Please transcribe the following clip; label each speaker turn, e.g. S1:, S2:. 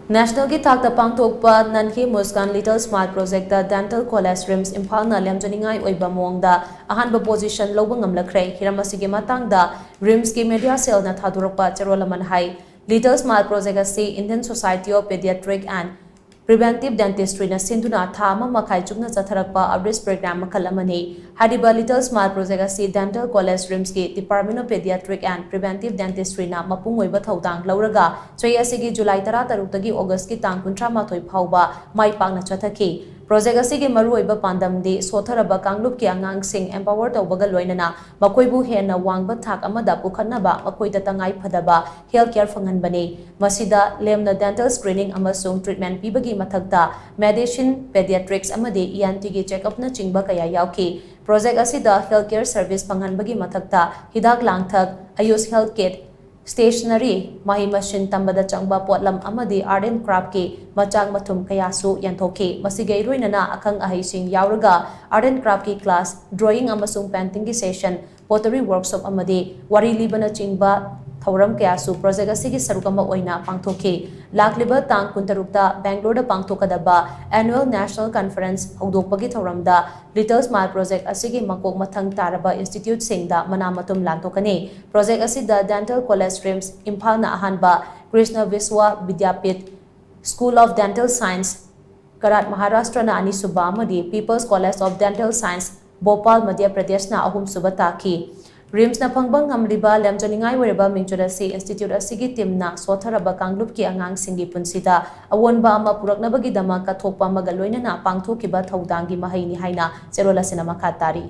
S1: National ki thakta pangthokpa Nanhi Muskan Little Smart Project da Dental College Rims Imphal na lemjaningai oiba maongda Ahanba position louba ngamlakkhre hiramasigi matangda Rims ki media cell na thadurakpa charolaman hai Little Smart Project asi Indian Society of Pediatric and Preventive Dentistry na sinduna thama makai chukna chatharakpa abris program makalamani hadiba Little Smart Project asi Dental College Rims ki Department of Pediatric and Preventive Dentistry na mapung oiba thaudang lauraga choi asigi July 13 tagi August ki tang 13 phauba mai pangna chathaki Project asigi maru oiba pandamdi sotharaba kanglup ki angang sing empower tawbaga loinana makoibu hena wangba thak amada pukhanaba makoida tangai phadaba healthcare phanganbani masida lemna dental screening amasung treatment pibagi mathakta medicine pediatrics amadi ENT gi checkup na chingba kaya yauki Project asida healthcare service panghanbagi mathakta hidak langthak ayus health kit Stationery, mahi machine tambada changba potlam amadi art and craft ki machang mathum kayasu yanthoki masigay roinana akang ahaising yauraga art and craft ki class drawing amasung painting ki session pottery workshop amadi wari libana chingba thauram kayasu project asigi sarukama oina pangthoki lakliba tang kuntarukta Bangalore da pangthokadaba annual national conference hawdokpagi thauramda Little Smart Project asigi makok mathang taraba institute singda manamatum lantokani project asida Dental College Rims Imphal na Ahanba Krishna Viswa Vidyapit School of Dental Science Karat Maharashtra na ani suba amadi People's College of Dental Science Bhopal Madhya Pradesh na ahum suba taki Rims na pangbang ngamliba lemjaningai weriba mingchudasi institute asigi timna sotharaba kanglup ki angang singi punsida awonba ama puraknabagi dama kathokpa magaloina na pangthokiba thaudangi mahaini haina cherola sinama khatari